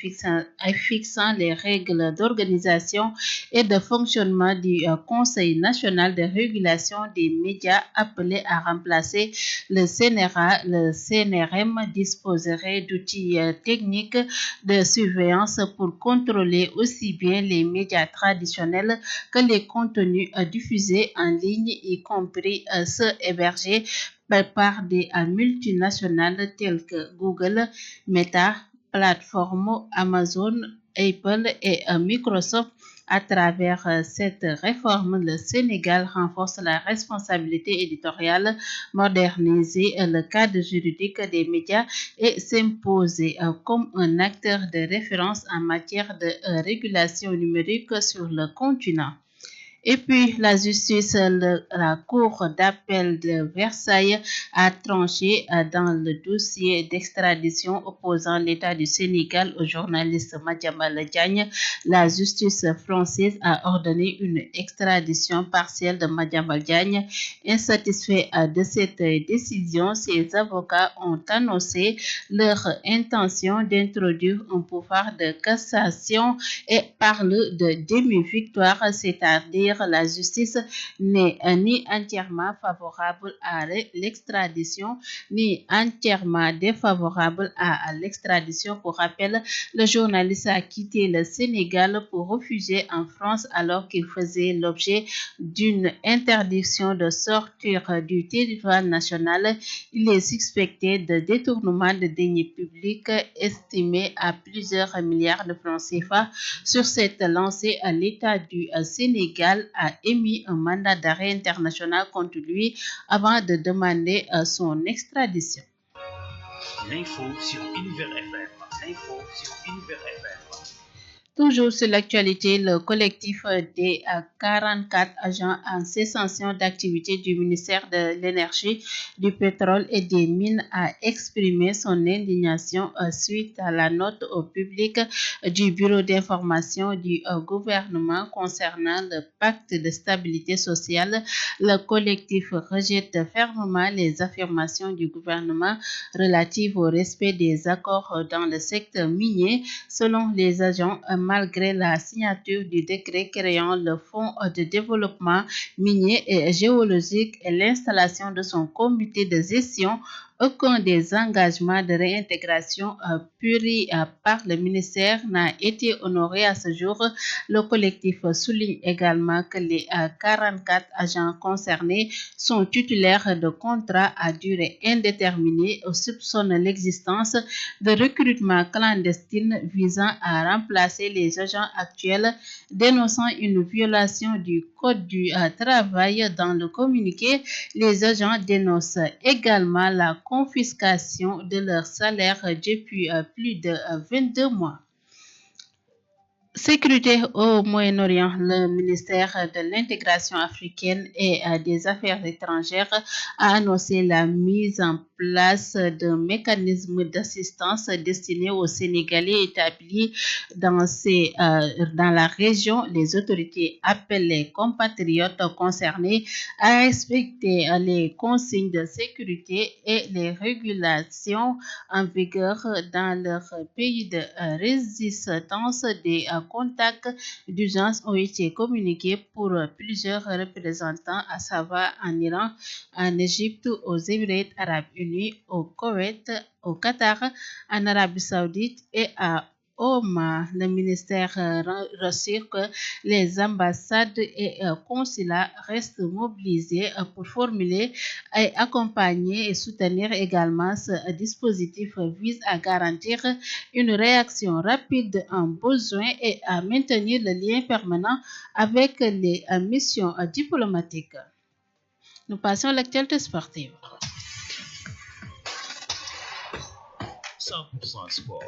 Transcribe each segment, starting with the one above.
fixant les règles d'organisation et de fonctionnement du Conseil national de régulation des médias appelé à remplacer le CNRA. Le CNRM disposerait d'outils techniques de surveillance pour contrôler aussi bien les médias traditionnels que les contenus diffusés en ligne, y compris ceux hébergés par des multinationales telles que Google, Meta, plateformes Amazon, Apple et Microsoft. À travers cette réforme, le Sénégal renforce la responsabilité éditoriale, modernise le cadre juridique des médias et s'impose comme un acteur de référence en matière de régulation numérique sur le continent. Et puis, la justice, la Cour d'appel de Versailles a tranché dans le dossier d'extradition opposant l'État du Sénégal au journaliste Madiambal Diagne. La justice française a ordonné une extradition partielle de Madiambal Diagne. Insatisfaits de cette décision, ses avocats ont annoncé leur intention d'introduire un pouvoir de cassation et parlent de demi-victoire, c'est-à-dire la justice n'est ni entièrement favorable à l'extradition, ni entièrement défavorable à l'extradition. Pour rappel, le journaliste a quitté le Sénégal pour refuger en France alors qu'il faisait l'objet d'une interdiction de sortir du territoire national. Il est suspecté de détournement de deniers publics estimé à plusieurs milliards de francs CFA. Sur cette lancée, l'État du Sénégal a émis un mandat d'arrêt international contre lui avant de demander son extradition. L'info sur Univers FM. L'info sur Univers FM. Toujours sur l'actualité, le collectif des 44 agents en cessation d'activité du ministère de l'Énergie, du Pétrole et des Mines a exprimé son indignation suite à la note au public du Bureau d'information du gouvernement concernant le pacte de stabilité sociale. Le collectif rejette fermement les affirmations du gouvernement relatives au respect des accords dans le secteur minier. Selon les agents, malgré la signature du décret créant le Fonds de développement minier et géologique et l'installation de son comité de gestion, aucun des engagements de réintégration pris par le ministère n'a été honoré à ce jour. Le collectif souligne également que les 44 agents concernés sont titulaires de contrats à durée indéterminée et soupçonnent l'existence de recrutements clandestines visant à remplacer les agents actuels, dénonçant une violation du Code du travail. Dans le communiqué, les agents dénoncent également la confiscation de leur salaire depuis plus de 22 mois. Sécurité au Moyen-Orient, le ministère de l'intégration africaine et des affaires étrangères a annoncé la mise en place d'un mécanisme d'assistance destiné aux Sénégalais établis dans la région. Les autorités appellent les compatriotes concernés à respecter les consignes de sécurité et les régulations en vigueur dans leur pays de résidence. Des contacts d'urgence ont été communiqués pour plusieurs représentants, à savoir en Iran, en Égypte, aux Émirats arabes unis, au Koweït, au Qatar, en Arabie saoudite et à Oman. Le ministère rassure que les ambassades et consulats restent mobilisés pour formuler et accompagner et soutenir également ce dispositif vise à garantir une réaction rapide en besoin et à maintenir le lien permanent avec les missions diplomatiques. Nous passons à l'actualité sportive. 100% sport.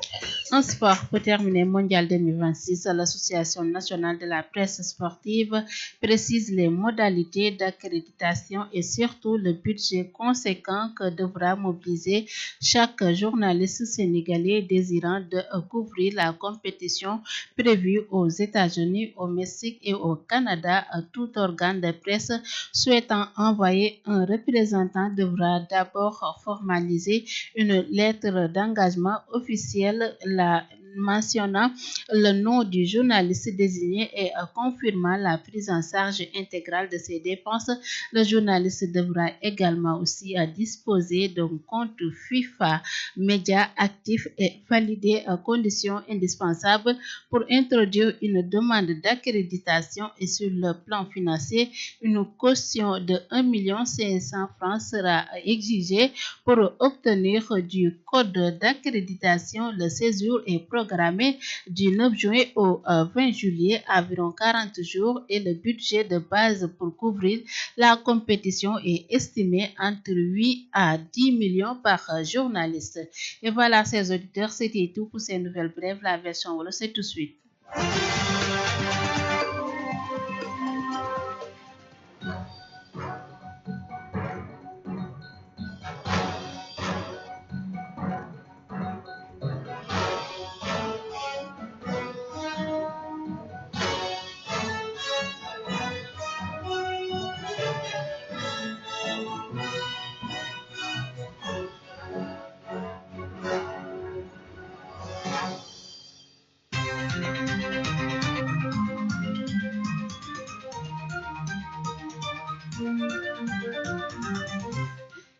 En sport, pour terminer Mondial 2026, l'Association nationale de la presse sportive précise les modalités d'accréditation et surtout le budget conséquent que devra mobiliser chaque journaliste sénégalais désirant de couvrir la compétition prévue aux États-Unis, au Mexique et au Canada. Tout organe de presse souhaitant envoyer un représentant devra d'abord formaliser une lettre d'engagement officielle. La mentionnant le nom du journaliste désigné et confirmant la prise en charge intégrale de ses dépenses. Le journaliste devra également aussi disposer d'un compte FIFA Média actif et valider conditions indispensables pour introduire une demande d'accréditation et sur le plan financier, une caution de 1 500 000 francs sera exigée pour obtenir du code d'accréditation. Le séjour est programmé du 9 juin au 20 juillet, environ 40 jours, et le budget de base pour couvrir la compétition est estimé entre 8 à 10 millions par journaliste. Et voilà, chers auditeurs, c'était tout pour ces nouvelles brèves. La version wolof, c'est tout de suite.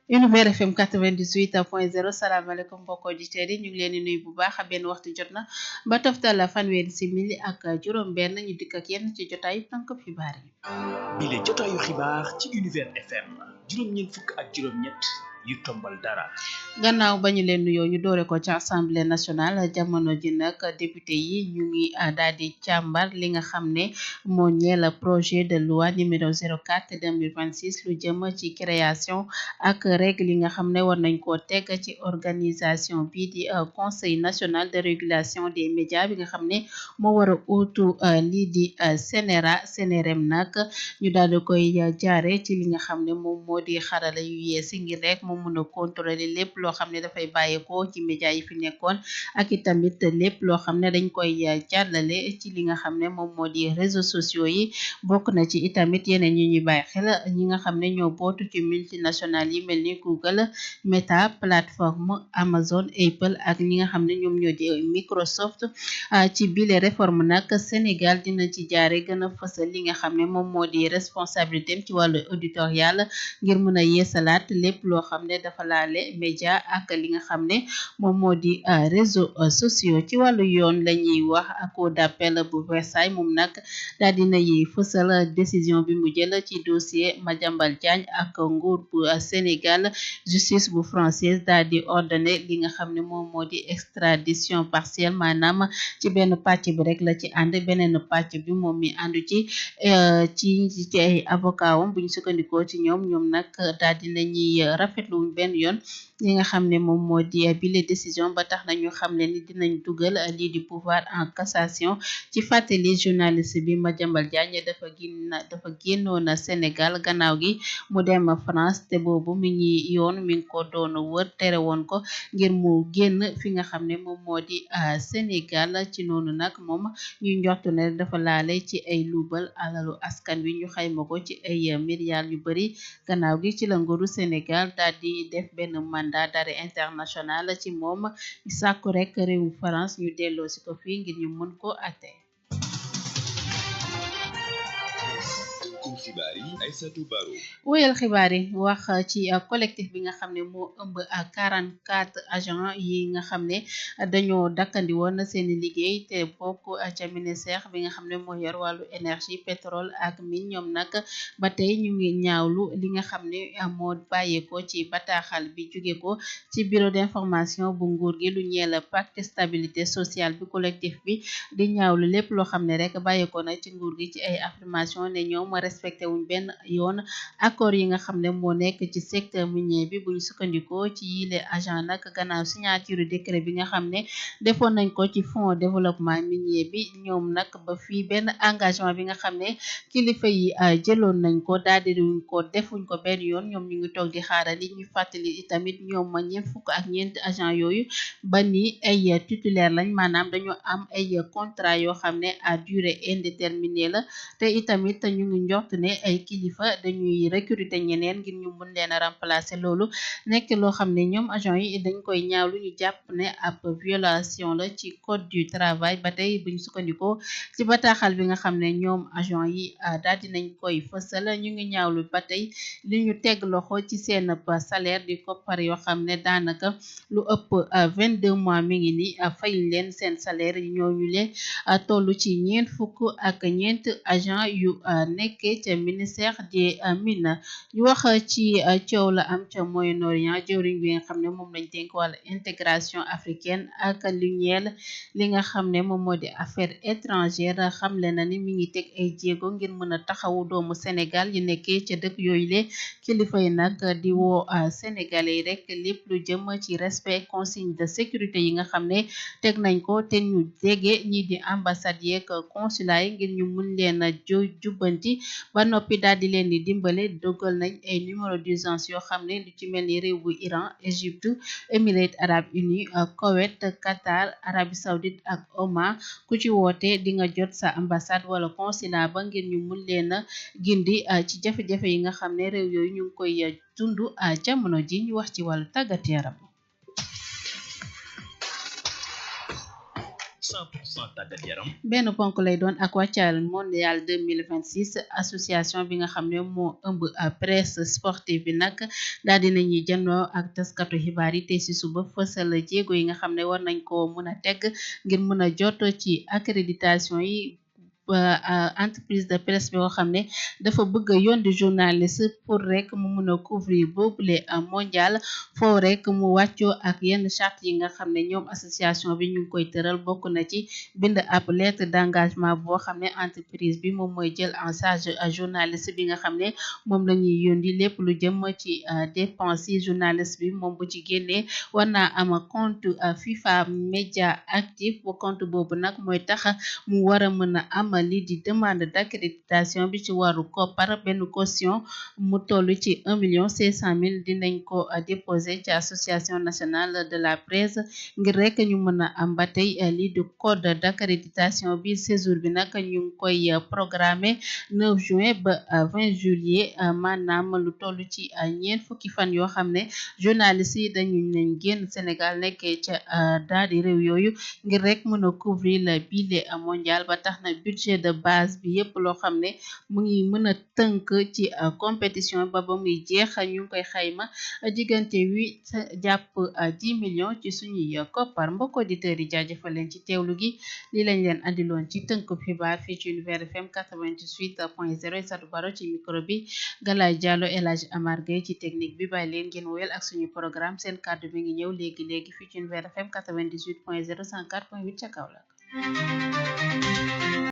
Univers FM 98.0 salaamaaleykum mbokki auditeurs yi ñu ngi leen di nuyu bu baax benn waxtu jot na ba toftal fanweeri simili ak juróom-benn ñu dikk ak yéen ci jotaayu tànkub xibaar yi. Bile jotaayu xibaar ci Univers FM juróom-ñeent fukk ak juróom-ñett yu tombal dara. Gannaaw ba ñu leen nuyoo ñu doore ko ci assemblée nationale jamono ji nag député yi ñu ngi daal di càmbar li nga xam ne moo ñeel projet de loi numéro 04 2026 lu jëm ci création ak règle yi nga xam ne war nañ koo teg ci organisation bii di conseil national de régulation des médias bi nga xam ne moo war a uutu lii di CNRM nag ñu daal di koy jaare ci li nga xam ne moom moo di xarala yu yeesi ngir rek mu mun a contrôler lépp loo xam ne dafay bàyyeekoo ci média yi fi nekkoon ak itamit lépp loo xam ne dañ koy jàllale ci li nga xam ne moom moo di réseaux sociaux yi. Bokk na ci itamit yeneen yi ñuy bàyyi xel ñi nga xam ne ñoo bootu ci multinational yi mel ni Google, Meta, plateforme Amazon, Apple ak ñi nga xam ne ñoom ñoo di Microsoft. Ci bile réforme nag Sénégal dina ci jaare gën a fësal li nga xam ne moom moo di responsabilité ci wàllu éditorial ngir mën a yeesalaat lépp loo xam ne dafa laale média ak li nga xam ne moom moo di réseaux sociaux. Ci wàllu yoon la ñuy wax cour d'appel bu Versailles moom nag daal dina yi fësal décision bi mu jël ci dossier Madiambal Diagne ak nguur bu Sénégal. Justice bu française daal di ordonné li nga xam ne moom moo di extradition partielle maanaam ci benn pàcc bi rek la ci ànd beneen pàcc bi moom mi àndu ci ay avocat wam bu ñu sukkandikoo ci ñoom nag daal dinañuy rafetlu benn yoon li nga xam ne moom moo di bile décision ba tax nañu xam ne ni dinañ dugal lii di pouvoir en cassation. Ci fàttali journaliste bi Madiambal Diagne dafa génnoon Sénégal gannaaw gi mu dem France te boobu mi ngi ko doon wër tere woon ko ngir mu génn fi nga xam ne moom moo di Sénégal. Ci noonu nag moom ñu njortu ne dafa laale ci ay luubal alalu askan wi ñu xayma ko ci ay milliards yu bari. Gannaaw gi ci la nguuru Sénégal daal di def benn mandat d'arrêt international ci moom sàkku rek réewu France ñu delloo si ko fii ngir ñu mën ko atte. Wóyal xibaar yi wax ci collectif bi nga xam ne moo ëmb 44 agents yi nga xam ne dañoo dakkandi woon seen liggéey te bokk ca ministère bi nga xam ne moo yor wàllu énergie pétrole ak mine. Ñoom nag ba tey ñu ngi ñaawlu li nga xam ne moo bàyyeekoo ci bataaxal bi jóge ko ci bureau d'information bu nguur gi lu ñeel pacte stabilité sociale bi. Collectif bi di ñaawlu lépp loo xam ne rek bàyyeekoo na ci nguur gi ci ay affirmation ne ñoom respecté wuñ benn yoon accord yi nga xam ne moo nekk ci secteur minier bi. buñ sukkandikoo ci yile agent nag gannaaw signature décret bi nga xam ne defoon nañ ko ci fonds développement minier bi, ñoom nag ba fii benn engagement bi nga xam ne kilifa yi jëloon nañ ko daal di wuñ ko defuñ ko benn yoon. Ñoom ñu ngi toog di xaarali. ñu fàttali itamit ñoom ñeent fukk ak ñeent agent yooyu ba ni ay titulaire lañ maanaam dañoo am ay contrat yoo xam ne à durée indéterminée la te itamit ñu ngi njort njort ne ay kilifa dañuy recruter ñeneen ngir ñu mun leen a remplacer loolu nekk loo xam ne ñoom agent yi dañ koy ñaawlu ñu jàpp ne ab violation la ci code du travail ba tey buñ sukkandikoo ci bataaxal bi nga xam ne ñoom agent yi daal dinañ koy fësal ñu ngi ñaawlu ba tey li ñu teg loxo ci seen salaire di koppar yoo xam ne daanaka lu ëpp 22 mois mi ngi ni fayuñ leen seen salaire yi ñooñu leen toll ci ñeent fukk ak ñeent agent yu nekkee ca ministère des mines ñu wax ci coow la am ca Moyen-Orient jëwriñ bi nga xam ne moom lañ dénk wàllu intégration africaine ak lu ñeel li nga xam ne moom moo di affaire étrangère xamle na ni mi ngi teg ay jéego ngir mën a taxawu doomu Sénégal yi nekkee ca dëkk yooyu le kilifa yi nag di woo sénégalais yi rek lépp lu jëm ci respect consigne de sécurité yi nga xam ne teg nañ ko te ñu jege ñi di ambassade yeeg consulat yi ngir ñu mun leen a jubbanti ba noppi daal di leen di dimbale dogal nañ ay numéro d'urgence yoo xam ne lu ci mel ni réew bu Iran Égypte Émirats arabes unis Koweït Qatar Arabie saoudite ak Oman ku ci woote di nga jot sa ambassade wala consulat ba ngir ñu mun leen a gindi ci jafe-jafe yi nga xam ne réew yooyu ñu ngi koy dund jamono ji ñu wax ci wàllu tàggat yaram. 100% tàggat yaram. benn ponk lay doon ak wàccal mondial 2026 association bi nga xam ne moo ëmb presse sportive bi nag daal dinañuy jëndoo ak taskatu xibaar yi te si suba fësal jéego yi nga xam ne war nañ ko mën a teg ngir mën a jot ci accréditation yi entreprise de presse bi nga xam ne dafa bëgg a yoon di journaliste pour rek mu mun a couvrir boobule mondial foo rek mu wàccoo ak yenn charte yi nga xam ne ñoom association bi ñu ngi koy tëral bokk na ci bind ab lettre d'engagement boo xam ne entreprise bi moom mooy jël en charge journaliste bi nga xam ne moom la ñuy yóndi lépp lu jëm ci dépense yi journaliste bi moom bu ci génnee war naa am compte FIFA Média Active bu compte boobu nag mooy tax mu war a mën a am lii di demande d'accréditation bi ci waru koppar benn caution mu toll ci 1,5 million dinañ ko déposé ci association nationale de la presse ngir rek ñu mën a am ba tey lii di code d'accréditation bi séjour bi nag ñu ngi koy programmé 9 juin ba 20 juillet maanaam lu toll ci ñeent fukki fan yoo xam ne journalistes yi dañu nañ génn Sénégal nekkee ca daal di réew yooyu ngir rek mën a couvrir le bile mondial ba tax na budget de base bi yépp loo xam ne mu ngi mën a tënk ci compétition ba muy jeex ñu ngi koy xayma diggante 8 jàpp 10 millions ci suñuy koppar mbokk auditeurs yi jaajëfal leen ci teewlu gi li lañ leen andiloon ci tënkub xibaar fii ci Univers FM 88.0 Sadou Baro ci micro bi Galaye Diallo El Hadj Amar Gueye ci technique bi bàyyi leen ngeen wéyal ak suñu programme seen kàddu bi ngi ñëw léegi fii ci Univers FM 98.0 104.8 ca Kaolack